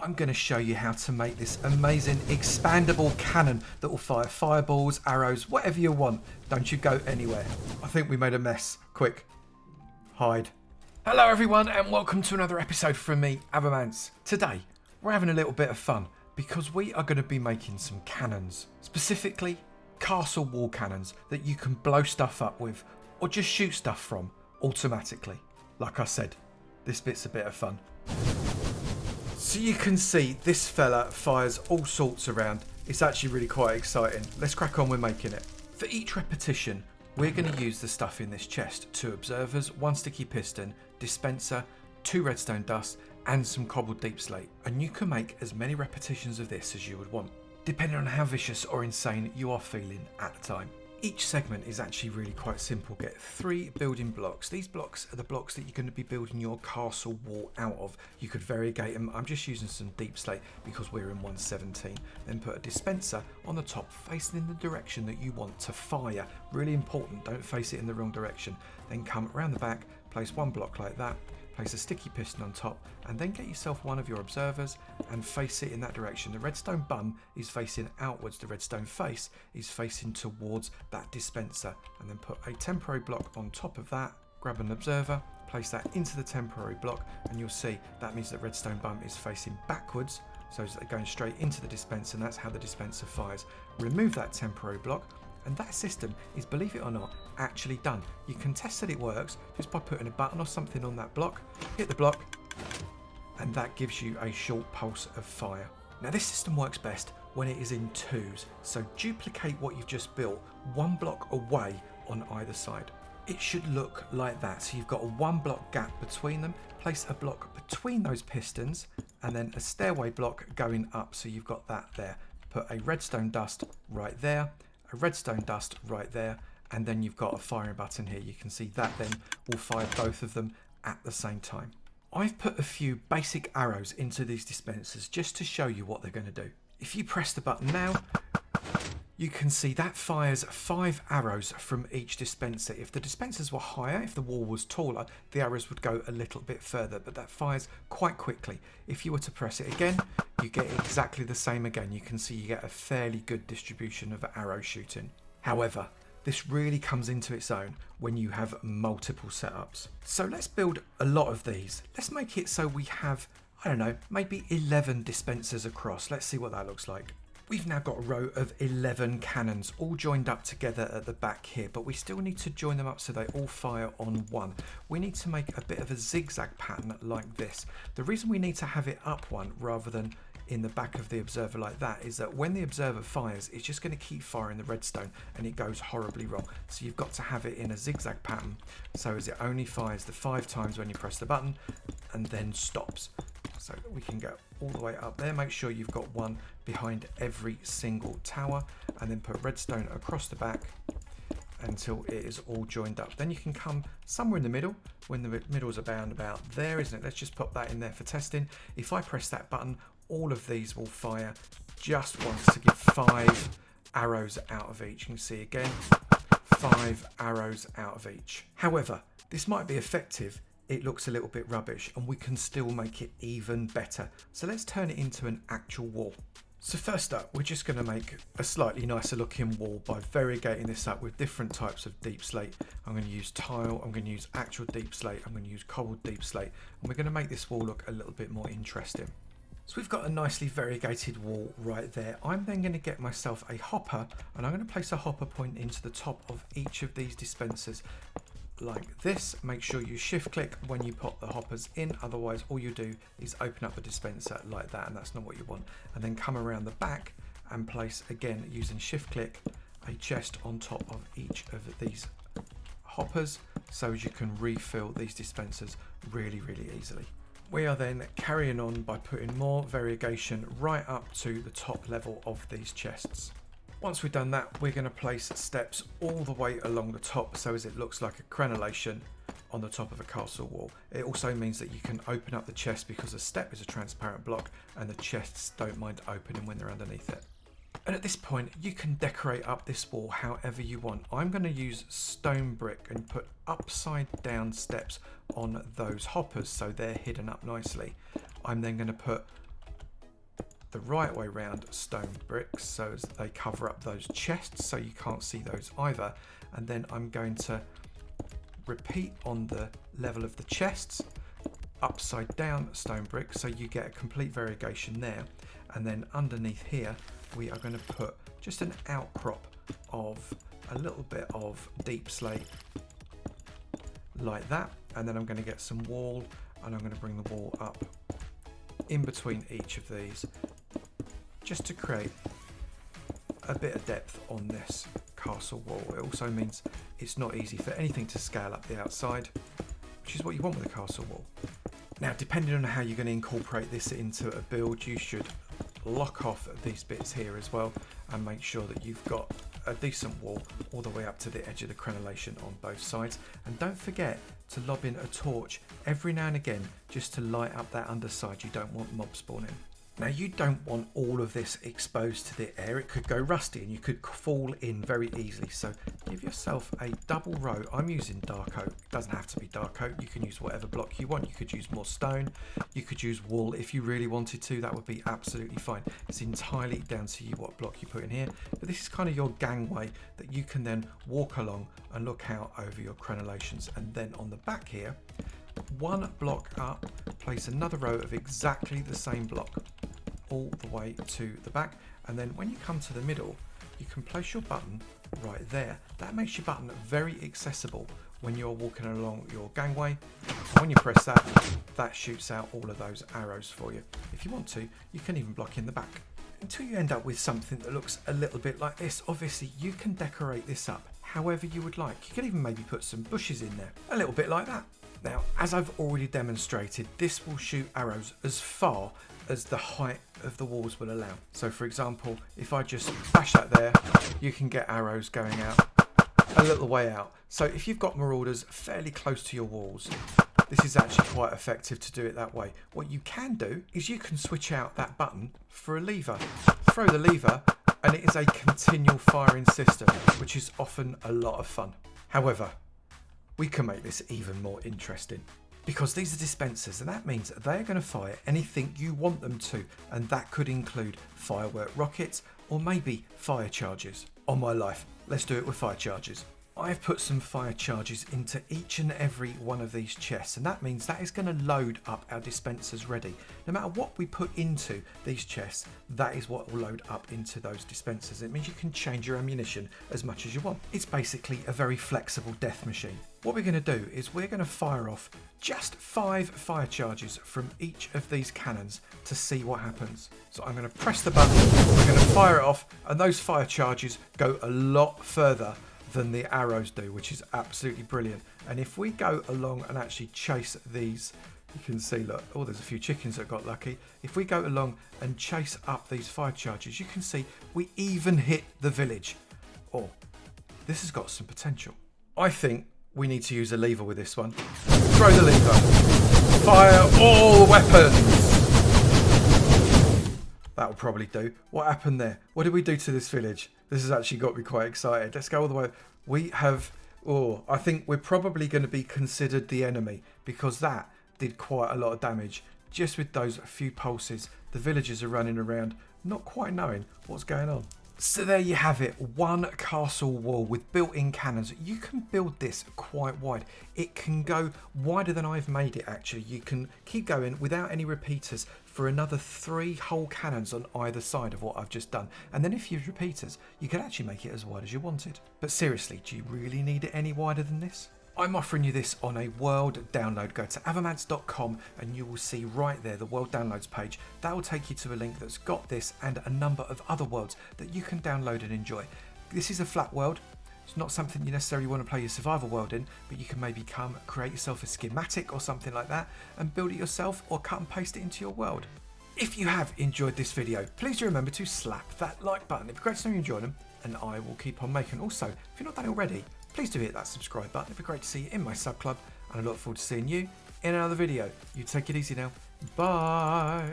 I'm going to show you how to make this amazing expandable cannon that will fire fireballs, arrows, whatever you want. Don't you go anywhere. I think we made a mess. Quick, hide. Hello everyone and welcome to another episode from me, Avomance. Today, we're having a little bit of fun because we are going to be making some cannons. Specifically, castle wall cannons that you can blow stuff up with or just shoot stuff from automatically. Like I said, this bit's a bit of fun. So you can see this fella fires all sorts around. It's actually really quite exciting. Let's crack on with making it. For each repetition, we're going to use the stuff in this chest: 2 observers, 1 sticky piston, dispenser, 2 redstone dust, and some cobbled deep slate. And you can make as many repetitions of this as you would want, depending on how vicious or insane you are feeling at the time. Each segment is actually really quite simple. Get 3 building blocks. These blocks are the blocks that you're going to be building your castle wall out of. You could variegate them. I'm just using some deep slate because we're in 117. Then put a dispenser on the top facing in the direction that you want to fire. Really important, don't face it in the wrong direction. Then come around the back, place 1 block like that, place a sticky piston on top, and then get yourself 1 of your observers and face it in that direction. The redstone bum is facing outwards, the redstone face is facing towards that dispenser, and then put a temporary block on top of that. Grab an observer, place that into the temporary block, and you'll see that means that redstone bum is facing backwards, so it's going straight into the dispenser, and that's how the dispenser fires. Remove that temporary block, and that system is, believe it or not, actually done. You can test that it works just by putting a button or something on that block, hit the block, and that gives you a short pulse of fire. Now this system works best when it is in 2s, so duplicate what you've just built 1 block away on either side. It should look like that, so you've got a 1 block gap between them, place a block between those pistons, and then a stairway block going up, so you've got that there. Put a redstone dust right there, a redstone dust right there, and then you've got a firing button here. You can see that then will fire both of them at the same time. I've put a few basic arrows into these dispensers just to show you what they're going to do. If you press the button now, you can see that fires 5 arrows from each dispenser. If the dispensers were higher, if the wall was taller, the arrows would go a little bit further, but that fires quite quickly. If you were to press it again, you get exactly the same again. You can see you get a fairly good distribution of arrow shooting. However, this really comes into its own when you have multiple setups. So let's build a lot of these. Let's make it so we have, I don't know, maybe 11 dispensers across. Let's see what that looks like. We've now got a row of 11 cannons all joined up together at the back here, but we still need to join them up so they all fire on 1. We need to make a bit of a zigzag pattern like this. The reason we need to have it up 1 rather than in the back of the observer like that is that when the observer fires, it's just going to keep firing the redstone and it goes horribly wrong. So you've got to have it in a zigzag pattern so as it only fires the 5 times when you press the button and then stops. So we can go all the way up there. Make sure you've got 1 behind every single tower, and then put redstone across the back until it is all joined up. Then you can come somewhere in the middle. When the middle is about there, isn't it? Let's just pop that in there for testing. If I press that button, all of these will fire just once to give 5 arrows out of each. You can see again, 5 arrows out of each. However, this might be effective. It looks a little bit rubbish and we can still make it even better. So let's turn it into an actual wall. So first up, we're just going to make a slightly nicer looking wall by variegating this up with different types of deep slate. I'm going to use tile, I'm going to use actual deep slate, I'm going to use cobbled deep slate, and we're going to make this wall look a little bit more interesting. So we've got a nicely variegated wall right there. I'm then going to get myself a hopper, and I'm going to place a hopper point into the top of each of these dispensers like this. Make sure you shift click when you pop the hoppers in, otherwise all you do is open up the dispenser like that, and that's not what you want. And then come around the back and place, again using shift click, a chest on top of each of these hoppers so as you can refill these dispensers really easily. We are then carrying on by putting more variegation right up to the top level of these chests. Once we've done that, we're going to place steps all the way along the top so as it looks like a crenellation on the top of a castle wall. It also means that you can open up the chest because a step is a transparent block and the chests don't mind opening when they're underneath it. And at this point, you can decorate up this wall however you want. I'm going to use stone brick and put upside down steps on those hoppers so they're hidden up nicely. I'm then going to put the right way round stone bricks so as they cover up those chests so you can't see those either. And then I'm going to repeat on the level of the chests, upside down stone bricks, so you get a complete variegation there. And then underneath here, we are going to put just an outcrop of a little bit of deep slate like that. And then I'm going to get some wall, and I'm going to bring the wall up in between each of these just to create a bit of depth on this castle wall. It also means it's not easy for anything to scale up the outside, which is what you want with a castle wall. Now, depending on how you're going to incorporate this into a build, you should lock off these bits here as well and make sure that you've got a decent wall all the way up to the edge of the crenellation on both sides. And don't forget to lob in a torch every now and again just to light up that underside. You don't want mob spawning. Now, you don't want all of this exposed to the air. It could go rusty and you could fall in very easily. So give yourself a double row. I'm using dark oak. It doesn't have to be dark oak. You can use whatever block you want. You could use more stone. You could use wool if you really wanted to. That would be absolutely fine. It's entirely down to you what block you put in here. But this is kind of your gangway that you can then walk along and look out over your crenellations. And then on the back here, one block up, place another row of exactly the same block all the way to the back. And then when you come to the middle, you can place your button right there. That makes your button very accessible when you're walking along your gangway. And when you press that, that shoots out all of those arrows for you. If you want to, you can even block in the back until you end up with something that looks a little bit like this. Obviously, you can decorate this up however you would like. You can even maybe put some bushes in there, a little bit like that. Now, as I've already demonstrated, this will shoot arrows as far as the height of the walls will allow. So for example, if I just bash that there, you can get arrows going out a little way out. So if you've got marauders fairly close to your walls, this is actually quite effective to do it that way. What you can do is you can switch out that button for a lever. Throw the lever and it is a continual firing system, which is often a lot of fun. However, we can make this even more interesting, because these are dispensers, and that means they're going to fire anything you want them to, and that could include firework rockets or maybe fire charges. On my life, let's do it with fire charges. I've put some fire charges into each and every one of these chests, and that means that is going to load up our dispensers ready. No matter what we put into these chests, that is what will load up into those dispensers. It means you can change your ammunition as much as you want. It's basically a very flexible death machine. What we're going to do is we're going to fire off just 5 fire charges from each of these cannons to see what happens. So I'm going to press the button, we're going to fire it off, and those fire charges go a lot further than the arrows do, which is absolutely brilliant. And if we go along and actually chase these, you can see, look, oh, there's a few chickens that got lucky. If we go along and chase up these fire charges, you can see we even hit the village. Oh, this has got some potential. I think we need to use a lever with this one. Throw the lever. Fire all weapons. That'll probably do. What happened there? What did we do to this village? This has actually got me quite excited. Let's go all the way. We have, I think we're probably going to be considered the enemy, because that did quite a lot of damage. Just with those few pulses, the villagers are running around, not quite knowing what's going on. So there you have it, one castle wall with built-in cannons. You can build this quite wide. It can go wider than I've made it actually. You can keep going without any repeaters for another 3 whole cannons on either side of what I've just done. And then if you use repeaters, you can actually make it as wide as you wanted. But seriously, do you really need it any wider than this? I'm offering you this on a world download. Go to avomance.com and you will see right there the world downloads page. That will take you to a link that's got this and a number of other worlds that you can download and enjoy. This is a flat world. It's not something you necessarily want to play your survival world in, but you can maybe create yourself a schematic or something like that and build it yourself, or cut and paste it into your world. If you have enjoyed this video, please do remember to slap that like button. It'd be great to know you enjoyed them, and I will keep on making. Also, if you're not done already, please do hit that subscribe button. It'd be great to see you in my sub club, and I look forward to seeing you in another video. You take it easy now. Bye.